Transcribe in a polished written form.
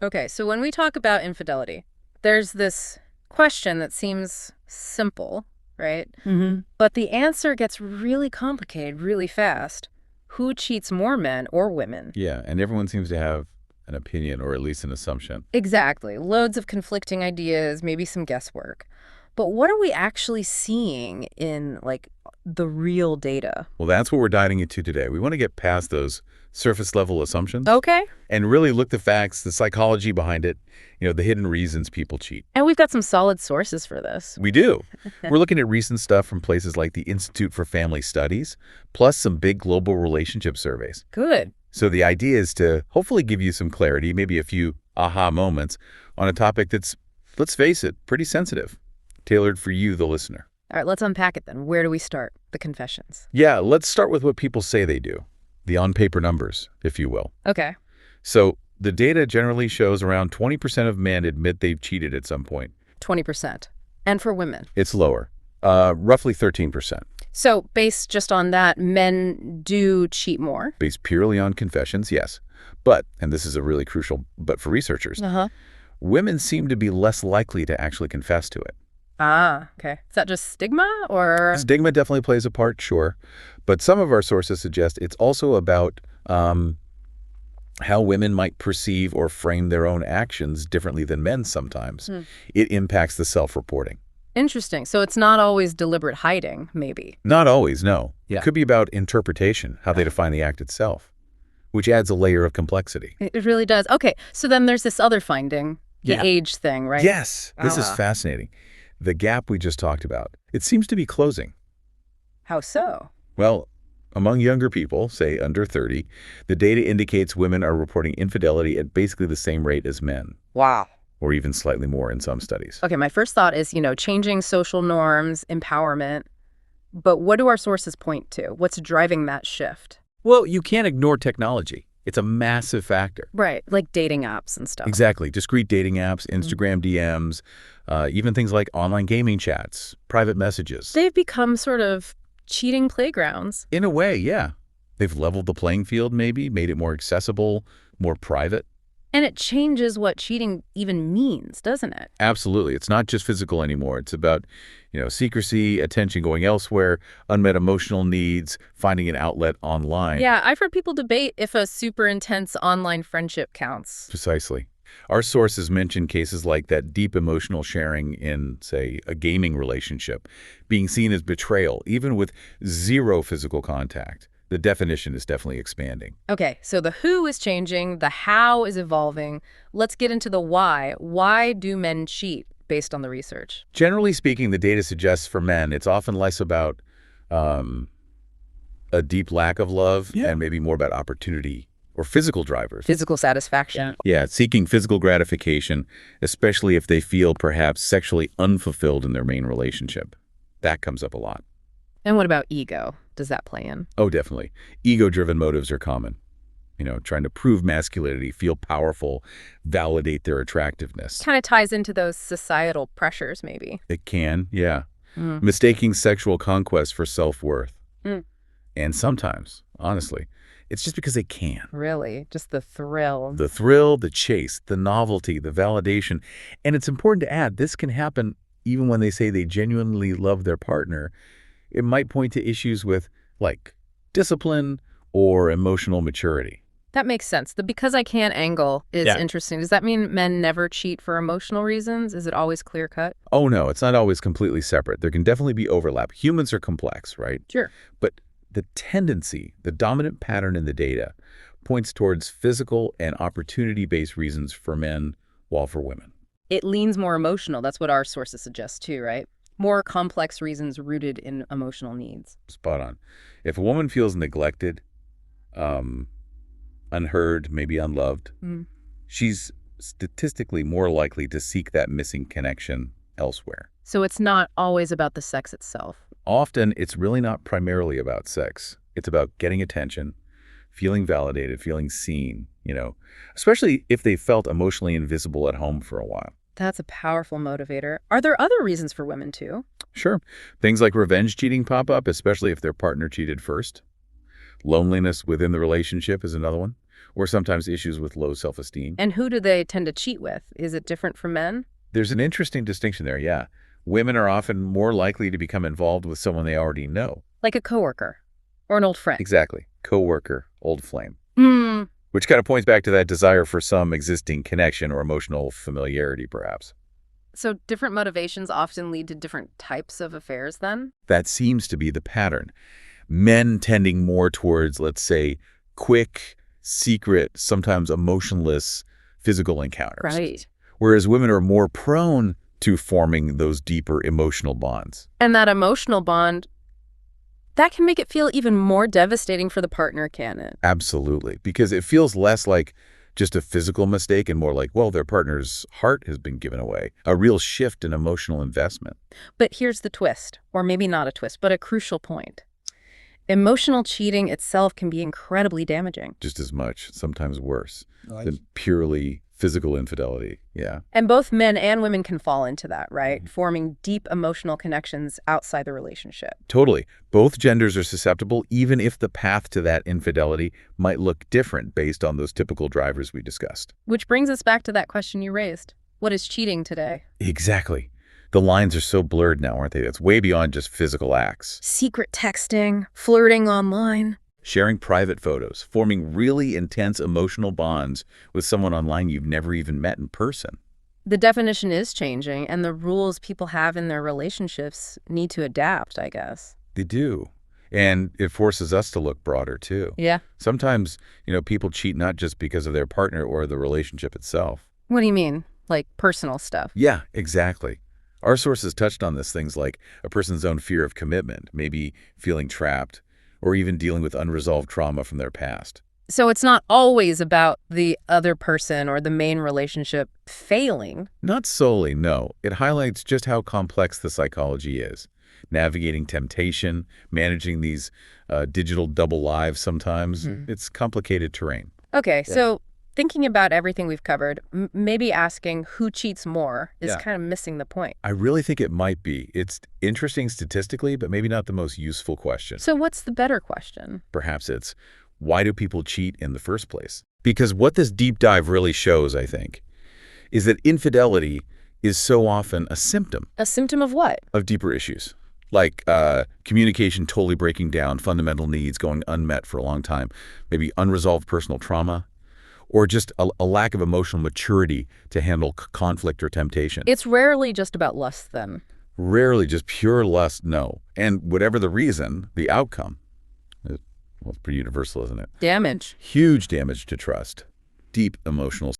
Okay, so when we talk about infidelity, there's this question that seems simple, right? Hmm. But the answer gets really complicated really fast. Who cheats more, men or women? Yeah, and everyone seems to have an opinion or at least an assumption. Exactly. Loads of conflicting ideas, maybe some guesswork. But what are we actually seeing in, like, the real data? Well, that's what we're diving into today. We want to get past those surface level assumptions Okay. and really look the facts, the psychology behind it, the hidden reasons people cheat. And we've got some solid sources for this. We do. We're looking at recent stuff from places like the Institute for Family Studies, plus some big global relationship surveys. Good. So the idea is to hopefully give you some clarity, maybe a few aha moments on a topic that's, let's face it, pretty sensitive, tailored for you, the listener. All right, let's unpack it then. Where do we start? The confessions. Yeah, let's start with what people say they do, the on-paper numbers, if you will. Okay. So the data generally shows around 20% of men admit they've cheated at some point. 20%. And for women? It's lower, roughly 13%. So based just on that, men do cheat more? Based purely on confessions, yes. But, and this is a really crucial but for researchers, Uh-huh. women seem to be less likely to actually confess to it. Ah, okay. Is that just stigma or? Stigma definitely plays a part, sure. But some of our sources suggest it's also about how women might perceive or frame their own actions differently than men sometimes. It impacts the self-reporting. Interesting. So it's not always deliberate hiding, maybe. Not always, no. Yeah. It could be about interpretation, how they define the act itself, which adds a layer of complexity. It really does. Okay, so then there's this other finding, the Yeah. age thing, right? Yes, this is Ah. fascinating. The gap we just talked about, it seems to be closing. How so? Well, among younger people, say under 30, the data indicates women are reporting infidelity at basically the same rate as men, Wow. or even slightly more in some studies. Okay, my first thought is, changing social norms, empowerment. But what do our sources point to? What's driving that shift? Well, you can't ignore technology. It's a massive factor. Right, like dating apps and stuff. Exactly. Discrete dating apps, Instagram DMs, even things like online gaming chats, private messages. They've become sort of cheating playgrounds. In a way, yeah. They've leveled the playing field maybe, made it more accessible, more private. And it changes what cheating even means, doesn't it? Absolutely. It's not just physical anymore. It's about, secrecy, attention going elsewhere, unmet emotional needs, finding an outlet online. Yeah, I've heard people debate if a super intense online friendship counts. Precisely. Our sources mention cases like that deep emotional sharing in, say, a gaming relationship, being seen as betrayal, even with zero physical contact. The definition is definitely expanding. Okay, so the who is changing, the how is evolving. Let's get into the why. Why do men cheat based on the research? Generally speaking, the data suggests for men, it's often less about a deep lack of love and maybe more about opportunity or physical drivers. Physical satisfaction. Yeah, seeking physical gratification, especially if they feel perhaps sexually unfulfilled in their main relationship. That comes up a lot. And what about ego? Does that play in? Oh, definitely. Ego-driven motives are common. Trying to prove masculinity, feel powerful, validate their attractiveness. Kind of ties into those societal pressures, maybe. It can, yeah. Mm. Mistaking sexual conquest for self-worth. Mm. And sometimes, honestly, it's just because they can. Really? Just the thrill. The thrill, the chase, the novelty, the validation. And it's important to add, this can happen even when they say they genuinely love their partner. It might point to issues with, like, discipline or emotional maturity. That makes sense. The because I can angle is Yeah. interesting. Does that mean men never cheat for emotional reasons? Is it always clear cut? Oh, no, it's not always completely separate. There can definitely be overlap. Humans are complex, right? Sure. But the tendency, the dominant pattern in the data, points towards physical and opportunity-based reasons for men, while for women. It leans more emotional. That's what our sources suggest too, right? More complex reasons rooted in emotional needs. Spot on. If a woman feels neglected, unheard, maybe unloved, she's statistically more likely to seek that missing connection elsewhere. So it's not always about the sex itself. Often, it's really not primarily about sex. It's about getting attention, feeling validated, feeling seen, especially if they felt emotionally invisible at home for a while. That's a powerful motivator. Are there other reasons for women too? Sure. Things like revenge cheating pop up, especially if their partner cheated first. Loneliness within the relationship is another one. or sometimes issues with low self-esteem. And who do they tend to cheat with? Is it different from men? There's an interesting distinction there, yeah. Women are often more likely to become involved with someone they already know. Like a coworker or an old friend. Exactly. Coworker, old flame. Hmm. Which kind of points back to that desire for some existing connection or emotional familiarity, perhaps. So different motivations often lead to different types of affairs then? That seems to be the pattern. Men tending more towards, let's say, quick, secret, sometimes emotionless physical encounters. Right. Whereas women are more prone to forming those deeper emotional bonds. And that emotional bond, that can make it feel even more devastating for the partner, can it? Absolutely. Because it feels less like just a physical mistake and more like, well, their partner's heart has been given away. A real shift in emotional investment. But here's the twist, or maybe not a twist, but a crucial point. Emotional cheating itself can be incredibly damaging. Just as much, sometimes worse, than purely physical infidelity. Yeah. And both men and women can fall into that, right? Forming deep emotional connections outside the relationship. Totally. Both genders are susceptible, even if the path to that infidelity might look different based on those typical drivers we discussed. Which brings us back to that question you raised. What is cheating today? Exactly. The lines are so blurred now, aren't they? It's way beyond just physical acts. Secret texting, flirting online. Sharing private photos, forming really intense emotional bonds with someone online you've never even met in person. The definition is changing, and the rules people have in their relationships need to adapt, I guess. They do. And it forces us to look broader, too. Yeah. Sometimes, people cheat not just because of their partner or the relationship itself. What do you mean? Like personal stuff? Yeah, exactly. Our sources touched on this, things like a person's own fear of commitment, maybe feeling trapped, or even dealing with unresolved trauma from their past. So it's not always about the other person or the main relationship failing. Not solely, no. It highlights just how complex the psychology is. Navigating temptation, managing these digital double lives sometimes. It's complicated terrain. Okay, so thinking about everything we've covered, maybe asking who cheats more is kind of missing the point. I really think it might be. It's interesting statistically, but maybe not the most useful question. So what's the better question? Perhaps it's, why do people cheat in the first place? Because what this deep dive really shows, I think, is that infidelity is so often a symptom. A symptom of what? Of deeper issues. Like communication totally breaking down, fundamental needs going unmet for a long time, maybe unresolved personal trauma, or just a lack of emotional maturity to handle conflict or temptation. It's rarely just about lust, then. Rarely just pure lust, no. And whatever the reason, the outcome, well, it's pretty universal, isn't it? Damage. Huge damage to trust, deep emotional